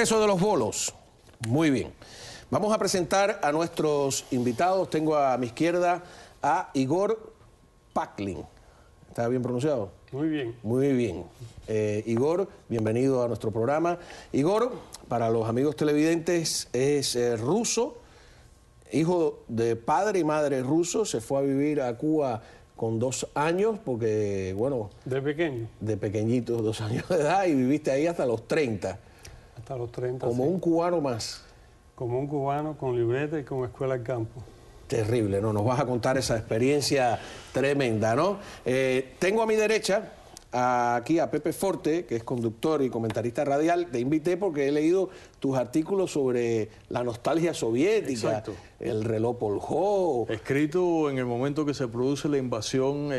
regreso de los bolos. Muy bien. Vamos a presentar a nuestros invitados. Tengo a mi izquierda a Igor Packlin. ¿Está bien pronunciado? Muy bien. Muy bien. Igor, bienvenido a nuestro programa. Igor, para los amigos televidentes, es ruso, hijo de padre y madre rusos. Se fue a vivir a Cuba con 2 años porque, bueno... ¿De pequeño? De pequeñito, 2 años de edad, y viviste ahí hasta los 30. Hasta los 30, Como sí. un cubano más. Como un cubano, con libreta y con escuela al campo. Terrible, ¿no? Nos vas a contar esa experiencia tremenda, ¿no? Tengo a mi derecha aquí a Pepe Forte, que es conductor y comentarista radial. Te invité porque he leído tus artículos sobre la nostalgia soviética. Exacto. El reloj Polhov. Escrito en el momento que se produce la invasión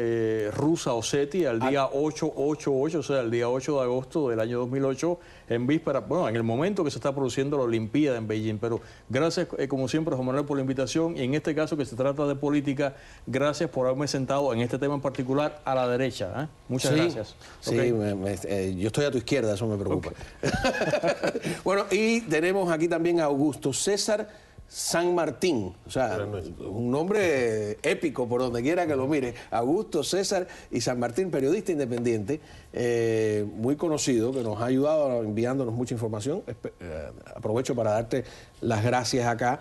rusa a Osetia, el día 888, o sea, el día 8 de agosto del año 2008, en víspera, bueno, en el momento que se está produciendo la Olimpiada en Beijing. Pero gracias, como siempre, Juan Manuel, por la invitación. Y en este caso, que se trata de política, gracias por haberme sentado en este tema en particular a la derecha. ¿eh? Muchas gracias. Sí, Okay. yo estoy a tu izquierda, eso me preocupa. Okay. Bueno, y tenemos aquí también a Augusto César San Martín, o sea, un nombre épico por donde quiera que lo mire. Augusto César y San Martín, periodista independiente, muy conocido, que nos ha ayudado enviándonos mucha información. Aprovecho para darte las gracias acá.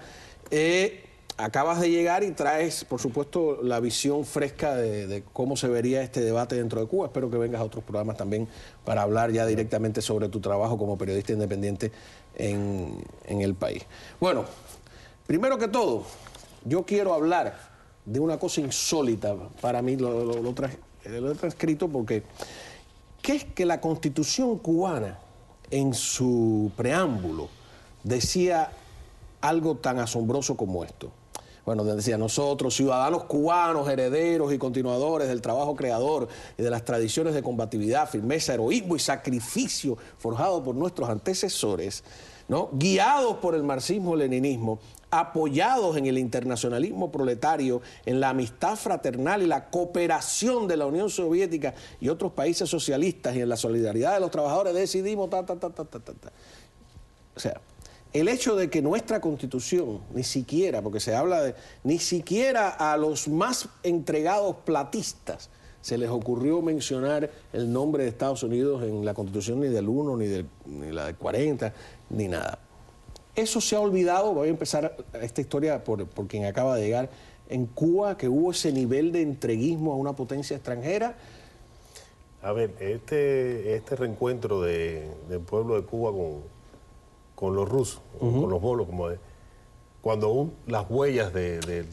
Acabas de llegar y traes, por supuesto, la visión fresca de cómo se vería este debate dentro de Cuba. Espero que vengas a otros programas también para hablar ya directamente sobre tu trabajo como periodista independiente en el país. Bueno, primero que todo, yo quiero hablar de una cosa insólita. Para mí lo he transcrito porque, ¿qué es que la Constitución cubana en su preámbulo decía algo tan asombroso como esto? Bueno, decía: nosotros, ciudadanos cubanos, herederos y continuadores del trabajo creador y de las tradiciones de combatividad, firmeza, heroísmo y sacrificio forjado por nuestros antecesores, ¿no? Guiados por el marxismo-leninismo, apoyados en el internacionalismo proletario, en la amistad fraternal y la cooperación de la Unión Soviética y otros países socialistas y en la solidaridad de los trabajadores, decidimos O sea, el hecho de que nuestra Constitución, ni siquiera, porque se habla de, ni siquiera a los más entregados platistas se les ocurrió mencionar el nombre de Estados Unidos en la Constitución, ni del 1, ni la del 40, ni nada. Eso se ha olvidado. Voy a empezar esta historia por quien acaba de llegar. En Cuba, que hubo ese nivel de entreguismo a una potencia extranjera. A ver, este reencuentro del pueblo de Cuba con los rusos, con los bolos, como es, cuando aún las huellas de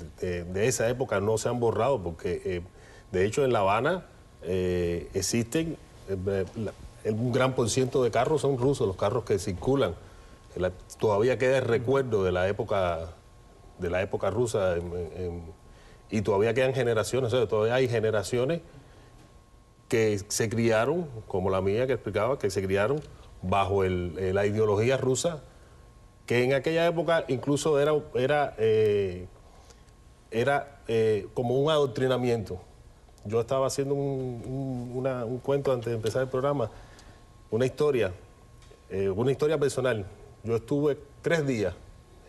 esa época no se han borrado, porque de hecho en La Habana existen un gran % de carros son rusos, los carros que circulan. Todavía queda el recuerdo de la época rusa y todavía quedan generaciones, o sea, todavía hay generaciones que se criaron, como la mía que explicaba, que se criaron bajo la ideología rusa, que en aquella época incluso era como un adoctrinamiento. Yo estaba haciendo un cuento antes de empezar el programa, una historia personal. Yo estuve 3 días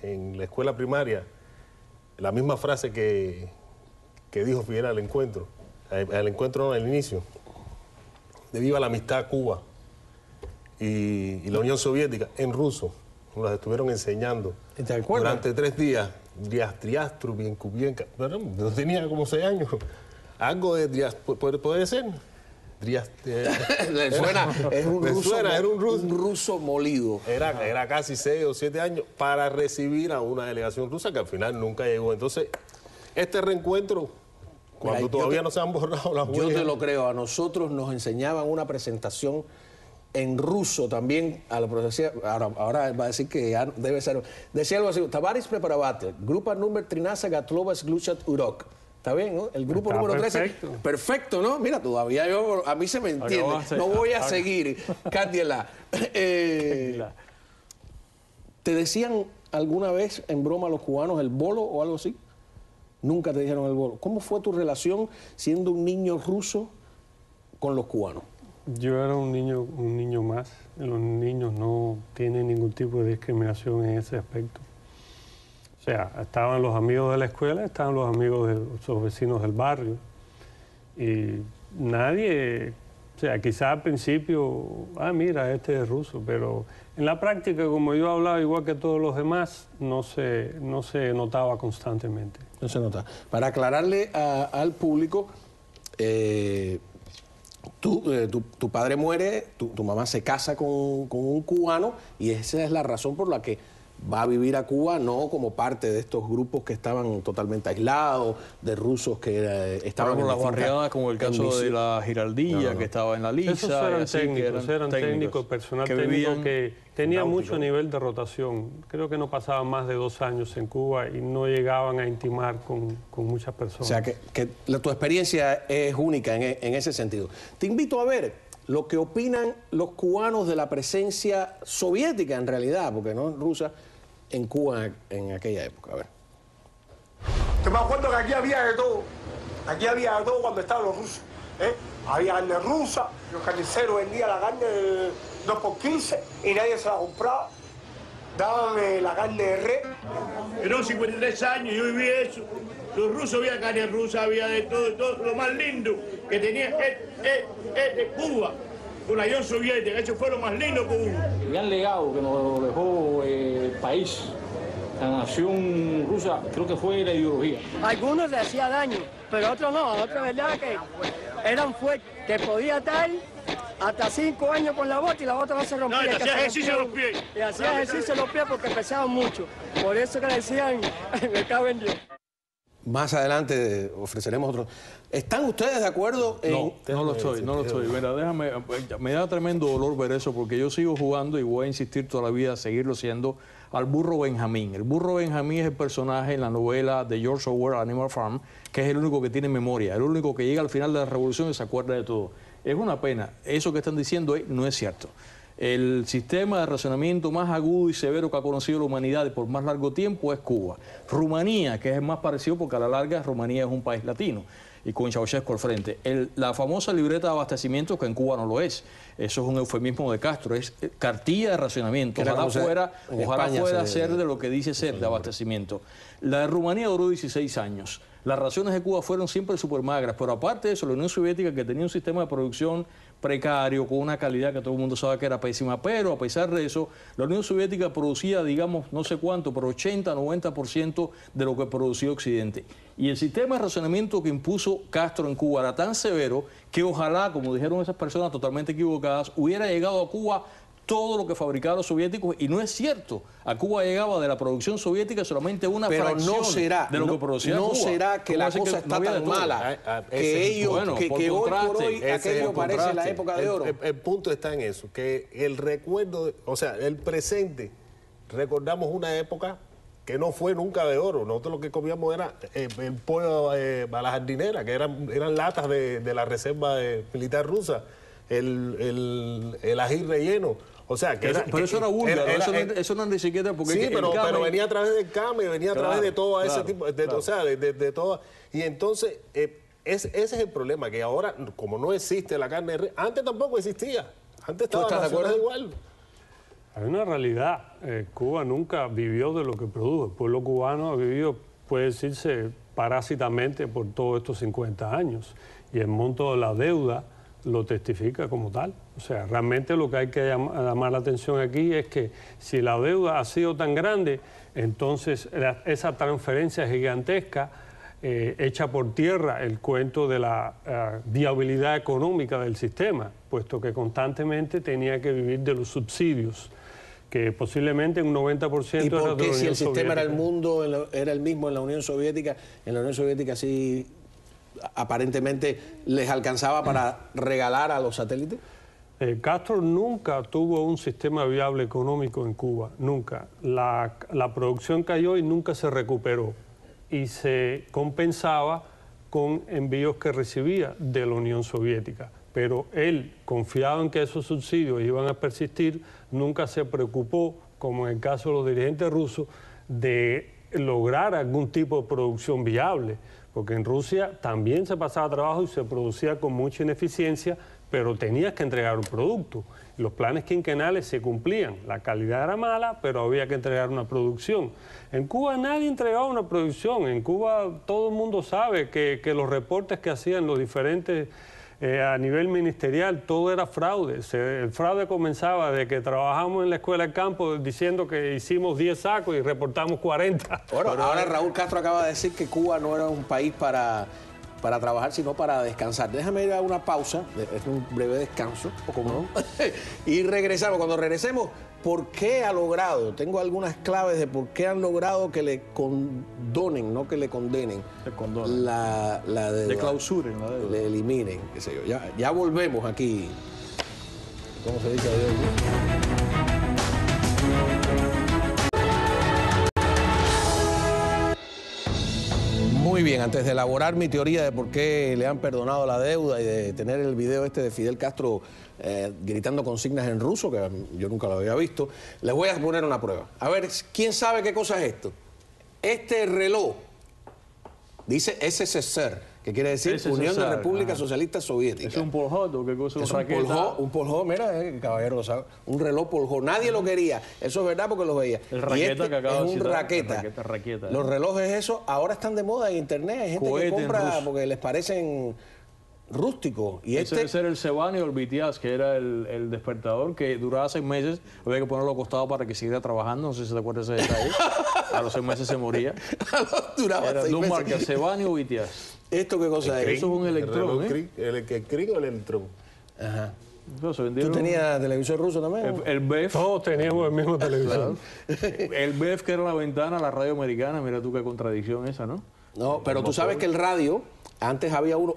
en la escuela primaria, la misma frase que dijo Fidel al encuentro no, al inicio, de viva la amistad Cuba y la Unión Soviética, en ruso. Nos las estuvieron enseñando durante 3 días. Driastru, bien cubienca. Yo tenía como 6 años. Algo de Driastru, ¿puede ser? Le suena, era un ruso molido. Era casi 6 o 7 años para recibir a una delegación rusa que al final nunca llegó. Entonces, este reencuentro, cuando todavía no se han borrado las huellas... Yo te lo creo. A nosotros nos enseñaban una presentación en ruso también a la profesora. Ahora va a decir que ya debe ser. Decía algo así: Tavaris preparavate, grupo número 13 Gatlova Gluchat Urok. Está bien, ¿no? El grupo número 13. Perfecto. Perfecto, ¿no? Mira, todavía a mí se me entiende. No voy a seguir. Cátiela. ¿Te decían alguna vez en broma a los cubanos el bolo o algo así? Nunca te dijeron el bolo. ¿Cómo fue tu relación siendo un niño ruso con los cubanos? Yo era un niño más. Los niños no tienen ningún tipo de discriminación en ese aspecto. O sea, estaban los amigos de la escuela, estaban los amigos de los vecinos del barrio. Y nadie, o sea, quizás al principio, mira, este es ruso, pero en la práctica, como yo hablaba igual que todos los demás, no se notaba constantemente. No se nota. Para aclararle al público, tu padre muere, tu mamá se casa con un cubano y esa es la razón por la que va a vivir a Cuba, no como parte de estos grupos que estaban totalmente aislados, de rusos que estaban en las barriadas, como el caso de la Giraldilla, que estaba en la Lisa. Esos eran técnicos, personal técnico que tenía mucho nivel de rotación. Creo que no pasaban más de 2 años en Cuba y no llegaban a intimar con muchas personas. O sea, que tu experiencia es única en ese sentido. Te invito a ver lo que opinan los cubanos de la presencia soviética, en realidad, porque no rusa, en Cuba en aquella época. A ver. Yo me acuerdo que aquí había de todo. Aquí había de todo cuando estaban los rusos. Había carne rusa, los carniceros vendían la carne 2 por 15 y nadie se la compraba. Daban la carne de res. Eran 53 años, yo viví eso. Los rusos, había carne rusa, había de todo lo más lindo que tenía de Cuba. Con la Unión Soviética, eso fue lo más lindo que hubo. El gran legado que nos dejó el país, la nación rusa, creo que fue la ideología. Algunos le hacía daño, pero otros no, otros verdad que eran fuertes, que podía estar hasta 5 años con la bota y la bota no se rompía. No, y hacía ejercicio los pies. Y hacía ejercicio los pies porque pesaban mucho. Por eso que le decían, me cago en Dios. Más adelante ofreceremos otro. ¿Están ustedes de acuerdo en...? No lo estoy. Mira, me da tremendo dolor ver eso porque yo sigo jugando y voy a insistir toda la vida a seguirlo siendo al burro Benjamín. El burro Benjamín es el personaje en la novela de George Orwell, Animal Farm, que es el único que tiene memoria, el único que llega al final de la revolución y se acuerda de todo. Es una pena. Eso que están diciendo no es cierto. El sistema de racionamiento más agudo y severo que ha conocido la humanidad por más largo tiempo es Cuba. Rumanía, que es el más parecido porque a la larga Rumanía es un país latino y con Ceausescu al frente. La famosa libreta de abastecimiento, que en Cuba no lo es. Eso es un eufemismo de Castro, es cartilla de racionamiento. Ojalá fuera ser de lo que dice ser, de abastecimiento. La de Rumanía duró 16 años. Las raciones de Cuba fueron siempre súper magras, pero aparte de eso, la Unión Soviética, que tenía un sistema de producción precario, con una calidad que todo el mundo sabe que era pésima, pero a pesar de eso, la Unión Soviética producía, digamos, no sé cuánto, pero 80-90% de lo que producía Occidente. Y el sistema de racionamiento que impuso Castro en Cuba era tan severo que ojalá, como dijeron esas personas totalmente equivocadas, hubiera llegado a Cuba todo lo que fabricaban los soviéticos, y no es cierto. A Cuba llegaba de la producción soviética solamente una fracción de lo que producía Cuba. No será que la cosa está tan mala que ellos, que hoy por hoy aquello parece la época de oro. El punto está en eso, que el recuerdo, o sea, el presente, recordamos una época que no fue nunca de oro. Nosotros lo que comíamos era el pollo a la jardinera, que eran latas de la reserva militar rusa, el ají relleno. O sea, que pero eso era búlgaro, eso no es ni siquiera porque... Sí, pero venía a través del CAME, venía a través de todo ese tipo, o sea, de todo. Y entonces, ese es el problema, que ahora, como no existe la carne de res, antes tampoco existía. Antes estaba racionada igual. Hay una realidad. Cuba nunca vivió de lo que produjo. El pueblo cubano ha vivido, puede decirse, parásitamente por todos estos 50 años. Y el monto de la deuda lo testifica como tal. O sea, realmente lo que hay que llamar la atención aquí es que si la deuda ha sido tan grande, entonces esa transferencia gigantesca echa por tierra el cuento de la viabilidad económica del sistema, puesto que constantemente tenía que vivir de los subsidios, que posiblemente un 90% ¿Y por era de la qué Unión si el sistema Soviética? era el mismo en la Unión Soviética sí aparentemente les alcanzaba para regalar a los satélites? Castro nunca tuvo un sistema viable económico en Cuba, nunca. La producción cayó y nunca se recuperó y se compensaba con envíos que recibía de la Unión Soviética. Pero él, confiado en que esos subsidios iban a persistir, nunca se preocupó, como en el caso de los dirigentes rusos, de lograr algún tipo de producción viable, porque en Rusia también se pasaba trabajo y se producía con mucha ineficiencia, pero tenías que entregar un producto. Los planes quinquenales se cumplían, la calidad era mala, pero había que entregar una producción. En Cuba nadie entregaba una producción, en Cuba todo el mundo sabe que los reportes que hacían los diferentes a nivel ministerial, todo era fraude. El fraude comenzaba de que trabajamos en la escuela del campo diciendo que hicimos 10 sacos y reportamos 40. Bueno, ahora Raúl Castro acaba de decir que Cuba no era un país para trabajar, sino para descansar. Déjame ir a una pausa, es un breve descanso, o como no, y regresamos. Cuando regresemos, ¿por qué ha logrado? Tengo algunas claves de por qué han logrado que le condonen, no que le condenen, la deuda. Le clausuren la deuda. Le eliminen, qué sé yo. Ya volvemos aquí. ¿Cómo se dice? Adiós. Muy bien, antes de elaborar mi teoría de por qué le han perdonado la deuda y de tener el video este de Fidel Castro gritando consignas en ruso, que yo nunca lo había visto, les voy a poner una prueba. A ver, ¿quién sabe qué cosa es esto? Este reloj dice SSSR, que quiere decir SSSR, Unión de Repúblicas Socialistas Soviéticas. ¿Es un Polhot o qué cosa? Es un Polhot, mira, el caballero lo sabe. Un reloj Polhot. Nadie lo quería. Eso es verdad porque lo veía. El raqueta que acaba de es un citar. raqueta. Los relojes esos ahora están de moda en internet. Hay gente que compra porque les parecen rústicos. Y ese debe ser el Sebani o el BTS, que era el despertador que duraba 6 meses. Había que ponerlo acostado para que siguiera trabajando. No sé si te acuerdas de ese detalle. A los 6 meses se moría. Duraba Era 6 dos meses. marcas, Sebani o BTS. ¿Esto qué cosa es? Eso es un electrón, ¿eh? ¿El cric o el electrón? Ajá. Eso se ¿Tú vendieron. tenías televisor ruso también? El BEF. Todos teníamos el mismo televisor. El BEF, que era la ventana a la radio americana. Mira tú qué contradicción esa, ¿no? No, pero tú sabes que el radio, antes había uno,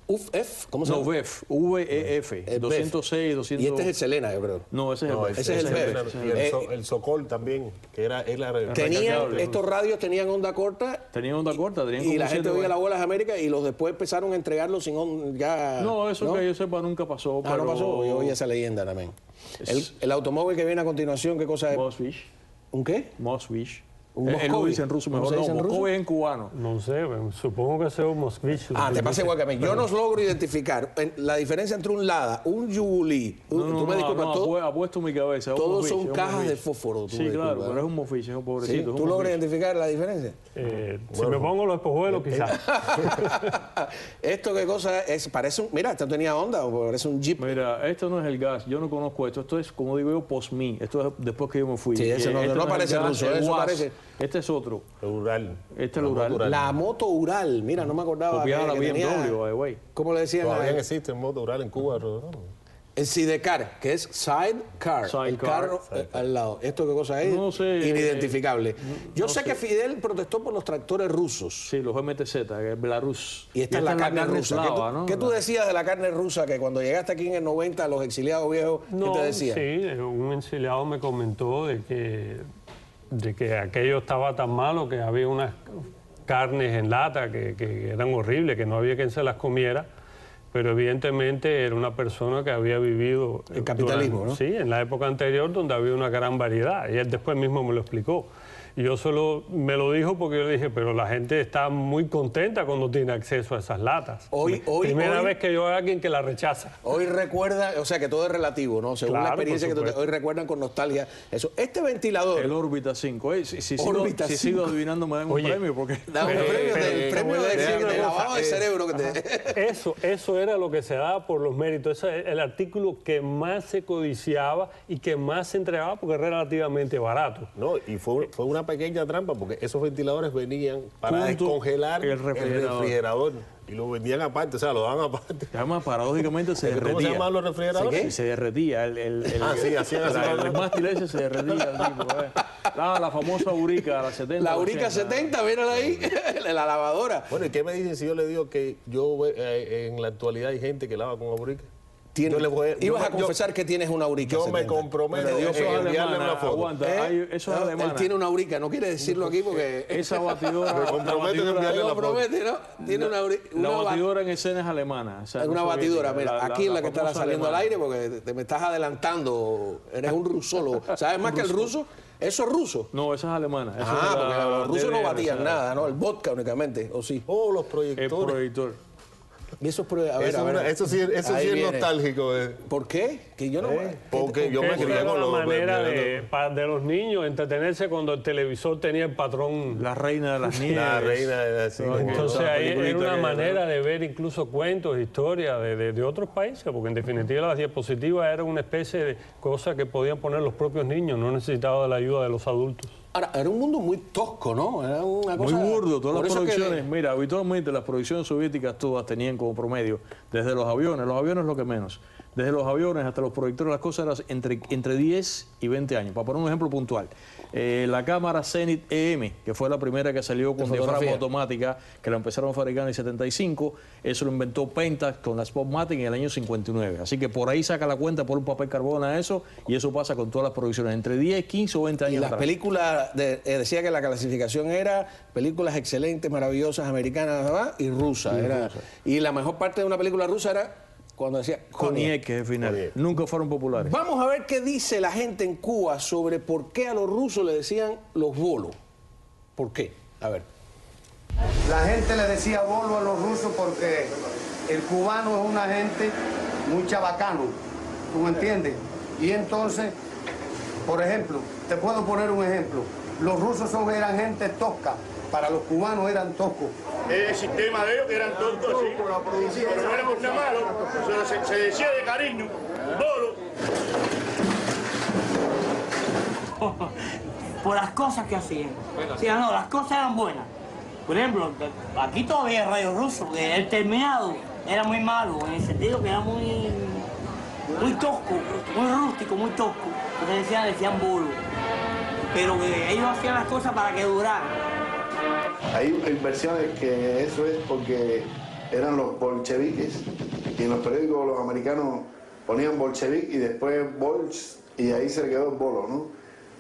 UF, ¿cómo se llama? No, VEF, V-E-F, 206, 200... Y este es el Selena, yo creo. No, ese es el BEF. Ese es el BEF. Y el Sokol también, que era... Estos radios tenían onda corta. Tenían onda corta, tenían Y como la gente 7 oía la Bola de América y los después empezaron a entregarlos sin onda, ya... No, eso que yo sepa nunca pasó. Ah, no pasó, yo oí esa leyenda también. El automóvil que viene a continuación, ¿qué cosa es? Moskvich. ¿Un qué? Moskvich. Un Él lo Moscovy. dice en ruso ¿Cómo mejor. se dice No, en ruso? Moscovy es en cubano. No sé, supongo que sea un Moskvich. Ah, te pasa igual que a mí. Yo no logro identificar la diferencia entre un Lada, un Jubilee. Tú me disculpas, apuesto mi cabeza. es un todos Moskvich, son es un cajas de Moskvich. fósforo. tú Sí, me claro, disculpas, pero es un Moskvich, es un pobrecito. ¿Sí? es un ¿Tú logras Moskvich. identificar la diferencia? Si me pongo los espejuelos, quizás. ¿Esto qué cosa es? Parece un... Mira, esto tenía onda, o parece un Jeep. Mira, esto no es el gas, yo no conozco esto. Esto es, como digo yo, post-me. Esto es después que yo me fui. Sí, ese no Este es parece el gas, ruso, el eso WAS. parece... Este es otro. El Ural. Este es el Ural. La moto Ural, mira, no me acordaba. Copiada a la que BMW, tenía- by the way. ¿Cómo le decían? Todavía existe en moto Ural en Cuba. ¿No? El sidecar, que es sidecar, el Sidecar. carro al lado. ¿Esto qué cosa es? No sé, Inidentificable. Yo no sé que Fidel protestó por los tractores rusos. Sí, los MTZ, que es Belarus. Y esta es la carne rusa. eslava, ¿no? ¿Qué tú decías de la carne rusa? Que cuando llegaste aquí en el 90, los exiliados viejos, No, ¿qué te decían? sí, un exiliado me comentó de que aquello estaba tan malo que había unas carnes en lata que eran horribles, que no había quien se las comiera, pero evidentemente era una persona que había vivido... El capitalismo, ¿no? Sí, en la época anterior donde había una gran variedad, y él después mismo me lo explicó. Y yo me lo dijo porque yo le dije, pero la gente está muy contenta cuando tiene acceso a esas latas. Primera vez que yo veo a alguien que la rechaza. Hoy recuerda, o sea que todo es relativo, ¿no? Según la Claro, experiencia que por supuesto. hoy recuerdan con nostalgia. Eso. Este ventilador. El Órbita 5. Si Órbita sigo 5. adivinando, me dan Oye, un premio. Porque... Da un premio del premio voy a decir una de cosa, lavado de cerebro que te... Eso era lo que se daba por los méritos. Ese es el artículo que más se codiciaba y que más se entregaba porque era relativamente barato. No, y fue una pequeña trampa porque esos ventiladores venían para Junto descongelar el el refrigerador. Y lo vendían aparte, o sea, lo daban aparte. Además, paradójicamente se derretía. ¿Cómo se llaman los refrigeradores? Sí, se derretía. Sí, hacían así. El mástil ese se derretía. El tipo, la famosa Urica, la 70. La Urica 70, mírala ahí, la lavadora. Bueno, ¿y qué me dicen si yo le digo que en la actualidad hay gente que lava con Urica? Ibas a confesar que tienes una Urica Yo 70. me comprometo Eso es en enviarle alemana, una foto. aguanta. Eso es No, alemana. él tiene una Urica, no quiere decirlo aquí porque... Esa batidora... Me comprometo en enviarle la Lo foto. promete, ¿no? Tiene una Urica... La batidora en escena es alemana. O sea, Es una no batidora, soviética. mira, aquí es la que está famosa saliendo al alemana. aire porque te me estás adelantando. Eres un rusólogo. ¿Sabes más que el ruso? ¿Eso es ruso? No, esa es alemana. Esa Ah, es la porque los rusos no DDR, batían o sea, nada, ¿no? El vodka únicamente, ¿o sí? Oh, los El proyectores. proyector. Eso es, eso sí es nostálgico. ¿Por qué? Que yo no... Porque yo me crié con la manera de los niños entretenerse cuando el televisor tenía el patrón. La reina de las nieves. La reina de las nieves. Entonces ahí era una manera de ver incluso cuentos, historias de otros países, porque en definitiva las diapositivas eran una especie de cosa que podían poner los propios niños, no necesitaba de la ayuda de los adultos. Ahora, era un mundo muy tosco, ¿no? Era una cosa... Muy burdo, todas las producciones. Mira, habitualmente las producciones soviéticas todas tenían como promedio, desde los aviones lo que menos, desde los aviones hasta los proyectores, las cosas eran entre 10 y 20 años. Para poner un ejemplo puntual, la cámara Zenit EM, que fue la primera que salió con diafragma automática, que la empezaron a fabricar en el 75, eso lo inventó Pentax con la Spotmatic en el año 59. Así que por ahí saca la cuenta por un papel carbón a eso, y eso pasa con todas las producciones, entre 10, 15 o 20 años. Y las películas, decía que la clasificación era películas excelentes, maravillosas, americanas, ¿verdad? Y rusas. Y la mejor parte de una película rusa era cuando decía Cognac, que es el final. Nunca fueron populares. Vamos a ver qué dice la gente en Cuba sobre por qué a los rusos le decían los bolos. ¿Por qué? A ver. La gente le decía bolo a los rusos porque el cubano es una gente muy chabacano, ¿tú me entiendes? Y entonces, por ejemplo, te puedo poner un ejemplo. Los rusos eran gente tosca, para los cubanos eran toscos. El sistema de ellos que eran toscos, sí. Pero no éramos nada malos, se decía de cariño, bolo. Por las cosas que hacían. O sea, no, las cosas eran buenas. Por ejemplo, aquí todavía hay radio ruso, que el terminado era muy malo, en el sentido que era muy tosco, muy rústico, muy tosco. Entonces decían bolo. Pero que ellos hacían las cosas para que duraran. Hay versiones que eso es porque eran los bolcheviques y en los periódicos los americanos ponían bolchevique y después bolch y ahí se quedó el bolo, ¿no?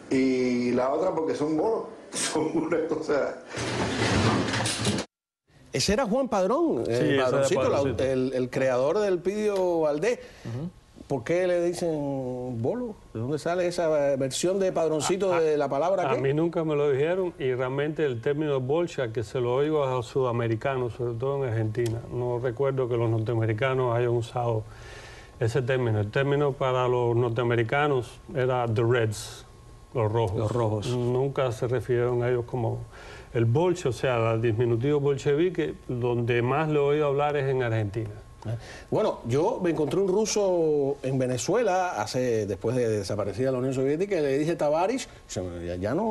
Y la otra porque son bolos, son una cosa... Ese era Juan Padrón, el Padroncito, el creador del Pidio Valdés. ¿Por qué le dicen bolo? ¿De dónde sale esa versión de Padroncito de la palabra? A mí nunca me lo dijeron y realmente el término bolcha, que se lo oigo a los sudamericanos, sobre todo en Argentina. No recuerdo que los norteamericanos hayan usado ese término. El término para los norteamericanos era the Reds, los rojos. Los rojos. Nunca se refirieron a ellos como el bolche, o sea, el diminutivo bolchevique, donde más lo he oído hablar es en Argentina. Bueno, yo me encontré un ruso en Venezuela, después de desaparecida la Unión Soviética, y le dije Tavares, ya no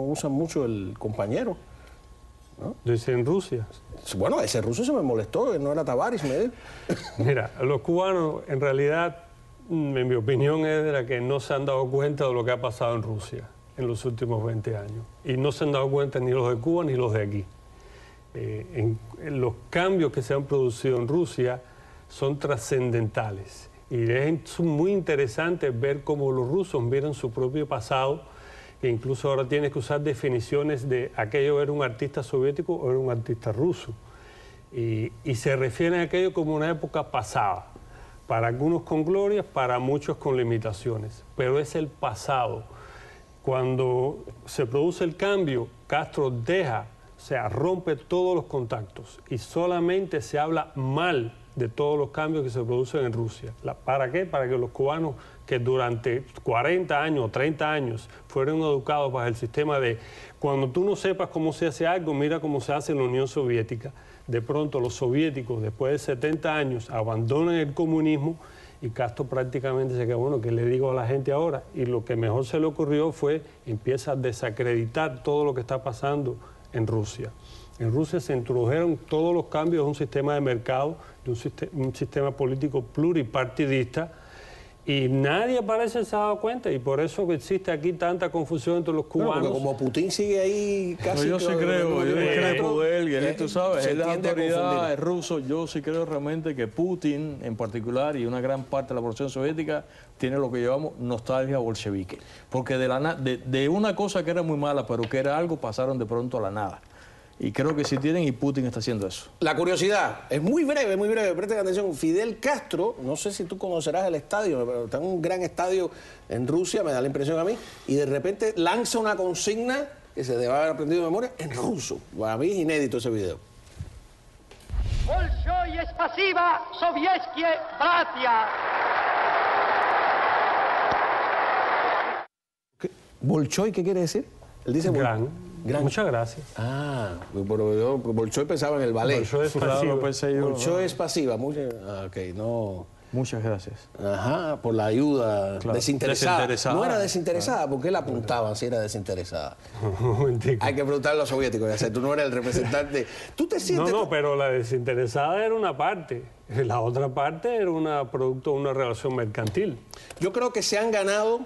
usan mucho el compañero, ¿no? Dice en Rusia. Bueno, ese ruso se me molestó, que no era Tavares, me dijo. Mira, los cubanos, en realidad, en mi opinión, es de la que no se han dado cuenta de lo que ha pasado en Rusia en los últimos 20 años. Y no se han dado cuenta ni los de Cuba ni los de aquí. En los cambios que se han producido en Rusia son trascendentales y es muy interesante ver cómo los rusos miran su propio pasado, que incluso ahora tienes que usar definiciones de aquello era un artista soviético o era un artista ruso, y se refieren a aquello como una época pasada, para algunos con glorias, para muchos con limitaciones, pero es el pasado. Cuando se produce el cambio, Castro deja, o sea, rompe todos los contactos y solamente se habla mal de todos los cambios que se producen en Rusia. ¿Para qué? Para que los cubanos que durante 40 años, 30 años, fueron educados bajo el sistema de cuando tú no sepas cómo se hace algo, mira cómo se hace en la Unión Soviética. De pronto los soviéticos, después de 70 años, abandonan el comunismo y Castro prácticamente se queda, bueno, ¿qué le digo a la gente ahora? Y lo que mejor se le ocurrió fue, empieza a desacreditar todo lo que está pasando en Rusia. En Rusia se introdujeron todos los cambios de un sistema de mercado, de un sistema político pluripartidista, y nadie parece se ha dado cuenta, y por eso que existe aquí tanta confusión entre los cubanos. Porque como Putin sigue ahí casi... No, yo sí creo, tú sabes, es la autoridad ruso, yo sí creo realmente que Putin en particular y una gran parte de la población soviética tiene lo que llamamos nostalgia bolchevique, porque de una cosa que era muy mala, pero que era algo, pasaron de pronto a la nada. Y creo que sí tienen, y Putin está haciendo eso. La curiosidad, es muy breve, presten atención. Fidel Castro, no sé si tú conocerás el estadio, pero está en un gran estadio en Rusia, me da la impresión a mí, y de repente lanza una consigna que se debe haber aprendido de memoria en ruso. Para mí es inédito ese video. Bolshoi spasiba, sovietskie bratia. ¿Bolshoi qué quiere decir? Él dice Gran. Muchas gracias. Ah, pero yo Bolshoi pensaba en el ballet. Bolshoi es pasiva. Bolshoi es pasiva. Ok, no. Muchas gracias. Ajá, por la ayuda desinteresada. No era desinteresada, ¿por qué la apuntaban si era desinteresada? Hay que preguntarle a los soviéticos, ya sé, tú no eres el representante. ¿Tú te sientes? No, pero la desinteresada era una parte. La otra parte era producto de una relación mercantil. Yo creo que se han ganado,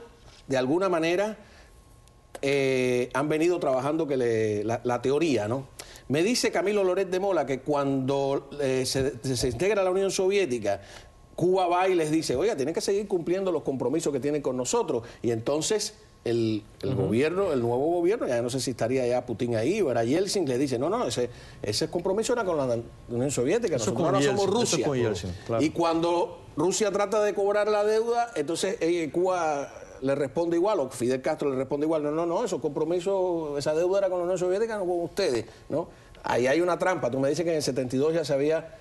de alguna manera, han venido trabajando la teoría, ¿no? Me dice Camilo Loret de Mola que cuando se integra la Unión Soviética, Cuba va y les dice, oiga, tienen que seguir cumpliendo los compromisos que tienen con nosotros. Y entonces el gobierno, el nuevo gobierno, ya no sé si estaría ya Putin ahí o era Yeltsin, le dice, no, ese compromiso era con la Unión Soviética, nosotros ahora somos Rusia. Claro. Y cuando Rusia trata de cobrar la deuda, entonces Cuba le responde igual, o Fidel Castro le responde igual, no, esos compromisos, esa deuda era con la Unión Soviética, no con ustedes, ¿no? Ahí hay una trampa. Tú me dices que en el 72 ya se había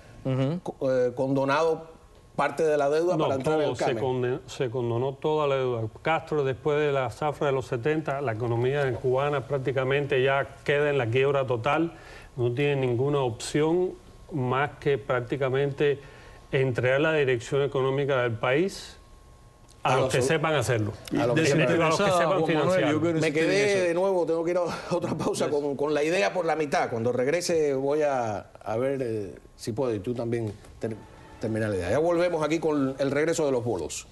condonado parte de la deuda para entrar en el CAME. Se condonó toda la deuda. Castro, después de la zafra de los 70, la economía cubana prácticamente ya queda en la quiebra total, no tiene ninguna opción más que prácticamente entregar la dirección económica del país a los que sepan hacerlo. A los que sepan financiarlo. Me quedé de nuevo, tengo que ir a otra pausa con la idea por la mitad. Cuando regrese voy a ver si puedo, y tú también terminar la idea. Ya volvemos aquí con el regreso de los bolos.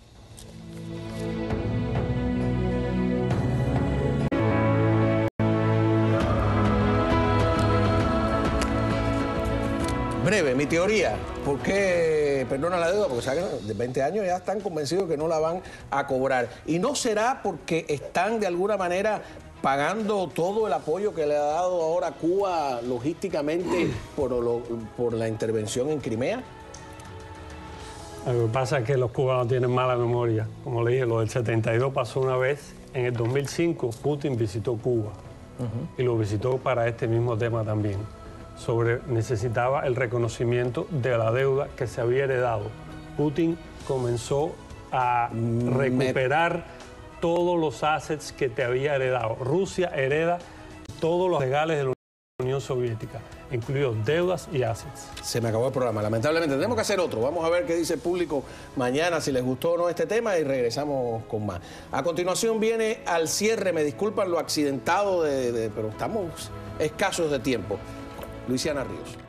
Breve, mi teoría. ¿Por qué perdona la deuda? Porque saben, de 20 años ya están convencidos que no la van a cobrar. Y no será porque están de alguna manera pagando todo el apoyo que le ha dado ahora Cuba logísticamente por la intervención en Crimea. Lo que pasa es que los cubanos tienen mala memoria. Como le dije, lo del 72 pasó una vez. En el 2005 Putin visitó Cuba y lo visitó para este mismo tema también. Necesitaba el reconocimiento de la deuda que se había heredado. Putin comenzó a recuperar todos los assets que te había heredado. Rusia hereda todos los legales de la Unión Soviética, incluidos deudas y assets. Se me acabó el programa, lamentablemente. Tenemos que hacer otro. Vamos a ver qué dice el público mañana, si les gustó o no este tema, y regresamos con más. A continuación viene al cierre, me disculpan lo accidentado, pero estamos escasos de tiempo. Luisiana Ríos.